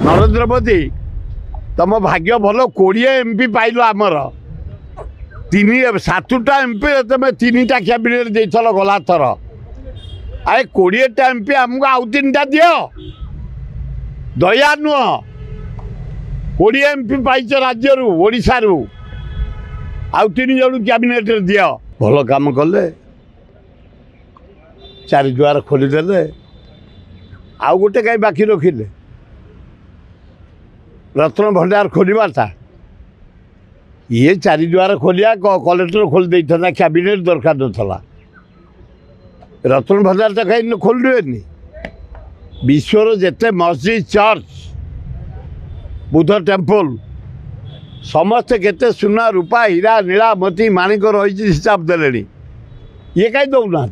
नरेंद्र मोदी तुम भाग्य भल 20 एमपी पाइल आमर 7टा एमपी तुम 3टा कैबिनेट देल गला थर आए 20टा एमपी आमको आउ 3टा दियो दया नुह 20 एमपी पाइच राज्य ओडिशा आउ 3 जन कैबिनेट दियो भल काम कले 4 द्वार खोलीदे आउ गोटे कहीं बाकी रखिले रत्न भंडार खोलवाटा ये 4 द्वार खोलिया कलेक्टर खोल देता कैबिनेट दरकार नाला रत्न भंडार तो कहीं खोलुएनि विश्वर जेते मस्जिद चर्च बुद्ध टेम्पल समस्ते केते सुना रूपा हीरा नीला मोती माणिक रही हिसाब देले ये कहीं दौना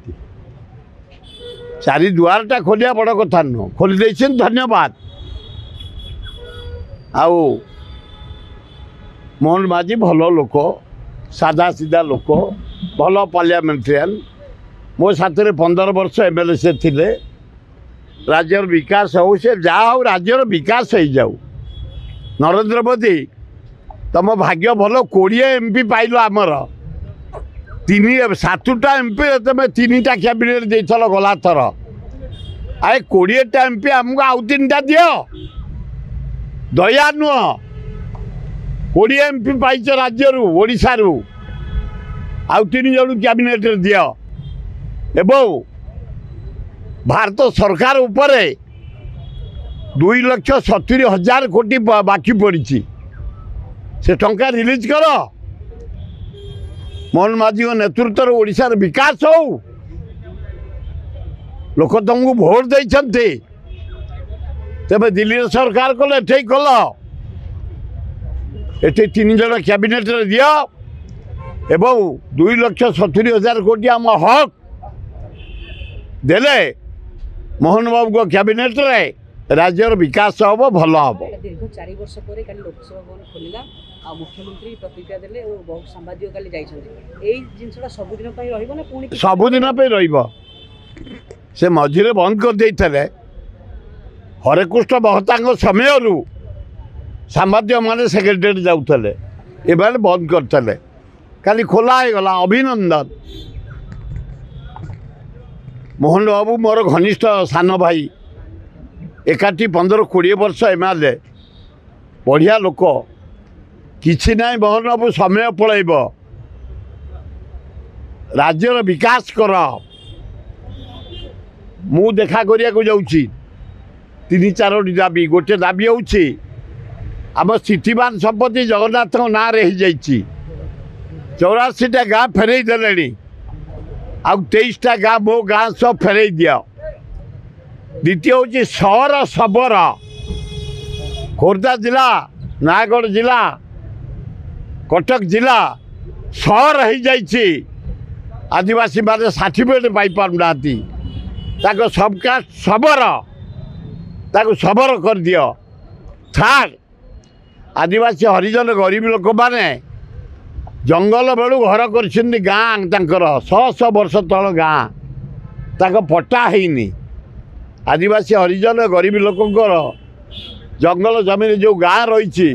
4 द्वारटा खोलिया बड़ कथा नुह खोली देछन धन्यवाद आउ मोहन माझी भल लोक सादा सीधा लोक भल पार्लियामेंटेरियन मो साथ 15 वर्ष एमएलए से थिले राज्यर विकास हो से जहाँ हो राज्यर विकास हो जाऊ नरेंद्र मोदी तुम भाग्य भल 20 एमपी पाइल आमर 7टा एमपी तुम 3टा कैबिनेट देल गला थर आए 20टा एमपी आमको आउ 3टा दियो दया नुह 20 एमपी पाइच राज्य ओडिशा आउ 3 जन कैबिनेट दियो एवं भारत सरकार उपरे 2,70,000 कोटी बाकी पड़ी से टंका रिलीज कर मोहन माझी नेतृत्व ओडिशा विकास हो लोक तुमको भोट देते तेज दिल्ली सरकार कले एठे कल एठे 3 जन कैबिनेट दियो एवं 2,70,000 कोटी आम हक देले मोहन बाबू को कैबिनेट रे राज्यर विकास हम भल हम दीर्घ 4 वर्ष पर लोकसभा भवन खोलिला आ मुख्यमंत्री प्रतिक्रिया देले और बहुत संवादीय काली जाइछन्ते एई जिनसटा सबुदिन पई रहइबो ना पुणी सबुदिन पई रहिबो से मझिरे बंद कर देइथले हरेकृष्ण महता समय सांबादिक मैंने सेक्रेटेरी जाऊले एबार बंद करते काली खोला हो गला अभिनंदन मोहन बाबू मोर घनिष्ठ सान भाई एकाठी 15-20 वर्ष एमएलए बढ़िया लोक किछि ना मोहन बाबू समय पलैब राज्यर विकास कर मु देखा करिया जाऊँगी 3-4 दाबी गोटे दाबी होउछि आम स्थितिवान संपत्ति जगन्नाथ ना रही जाइए 84टा गाँ फेरई देले आउ 23टा गाँ मो गाँ सब फेरई दिया द्वितीय हूँ सहर सबरा खोर्धा जिला नयागढ़ जिला कटक जिला सहर हो जाइए आदिवासी माने सर्टिफिकेट पाई पारना सबका सबर कर दियो थर्ड आदिवासी हरिजन गरीब लोक माने जंगल बेलू घर कर गाँ 100 वर्ष तल गाँ पट्टा है आदिवासी हरिजन गरीब लोकंर जंगल जमीन जो गाँ रही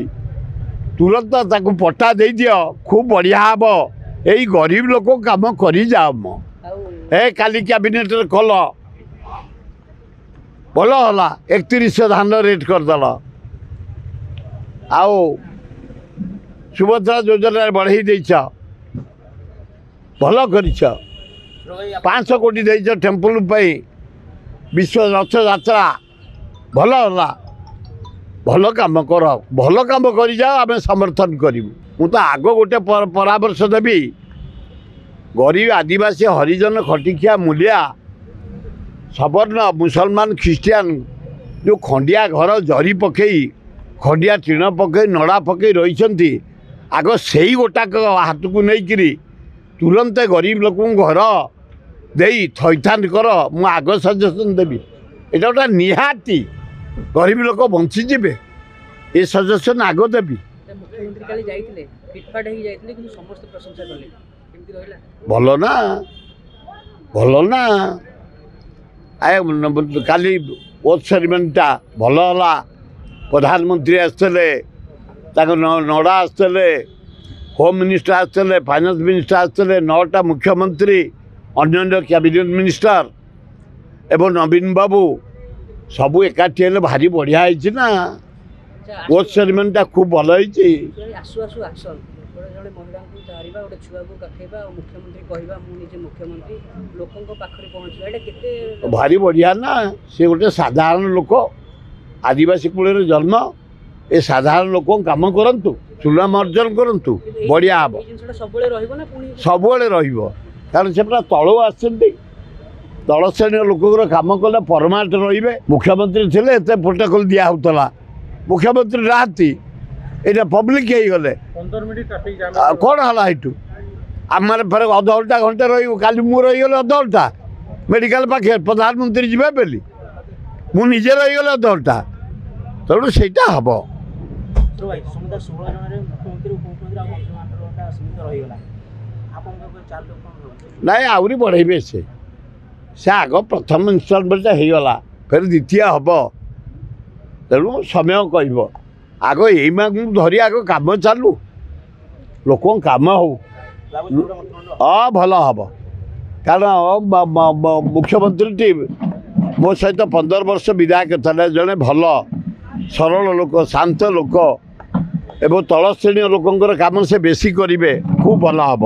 तुरंत ताको पट्टा दे दियो खूब बढ़िया हम यही गरीब लोक काम करी जाम ए काली कैबिनेट कल भल है 31 धान रेट करदेल आओ सुभद्रा योजना बढ़ई देछ भल कर 500 कोटी देछ टेम्पल विश्व रथ यात्रा भल है भल काम कर जाओ आम समर्थन करूँ मु तो आग गोटे परामर्श देवी गरीब आदिवासी हरिजन खटिकिया मूलिया सवर्ण मुसलमान ख्रीस्टियान जो खंडिया घर जरी पकई खंडिया टीण पकई नड़ा पकई रही आग से ही गोटाक हाथ को लेकिन तुरंत गरीब लोक घर दे थैथान कर मु आग सजेसन देवी यहाँ गोटा निहाती गरीब लोक बंचीजे ये सजेसन आग देवी मुख्यमंत्री काली जाइथिले फिटफाट हो जाइथिले कि समस्त प्रशंसा कले केमती रहला भल ना आए काली ओथ सेरेमनीटा भल है प्रधानमंत्री आसते नडा आसते होम मिनिस्टर आसते फाइनान्स मिनिस्टर आसते 9टा मुख्यमंत्री अन्य कैबिनेट मिनिस्टर एवं नवीन बाबू सबू एकाठी हेले भारी बढ़िया है ना वोट सेरेमनीटा खूब भल है आसु आसु आक्शन जड़े महिला को झारिबा गोटे छुआ को काखेबा और मुख्यमंत्री कहबा मु निजे मुख्यमंत्री लोकन को पाखरे पहुंचबा एटा केते भारी बढ़िया ना से गोटे साधारण लोक आदिवासी कूल जन्म ए साधारण लोक काम करतु सुनाम अर्जन करतु बढ़िया हम सब सब कारण से पूरा तलू आसती तल श्रेणी लोक कम कले परमानेंट रे मुख्यमंत्री थे एत प्रोटोकॉल दिया होता मुख्यमंत्री राहती ये पब्लिक हो गले 15 मिनट ट्रैफिक जाम कौन है ये आम फिर अध घंटा घंटे रही मु रहीगली अध घंटा मेडिकल पाखे प्रधानमंत्री जी बोली मुझे रहीगली अध घंटा तेणु से हम भाई समुदाय 16 जन मुख्यमंत्री उपमुख्यमंत्री आ मंत्रिमंडलटा सीमित रहीगला आपन को चार लोक नाई आहरी बढ़े से आग प्रथम इन्स्टलमेंट होगला फिर द्वितीय हम तेणु समय कह आग यही धरी आग कम चालू लोक कम हो हाँ भल हम कारण मुख्यमंत्री टी मो सहित 15 वर्ष विधायक थे जड़े भल सरल लोक शांत लोक एवं तल श्रेणी लोकंर काम से बेसी करेंगे खूब भल हम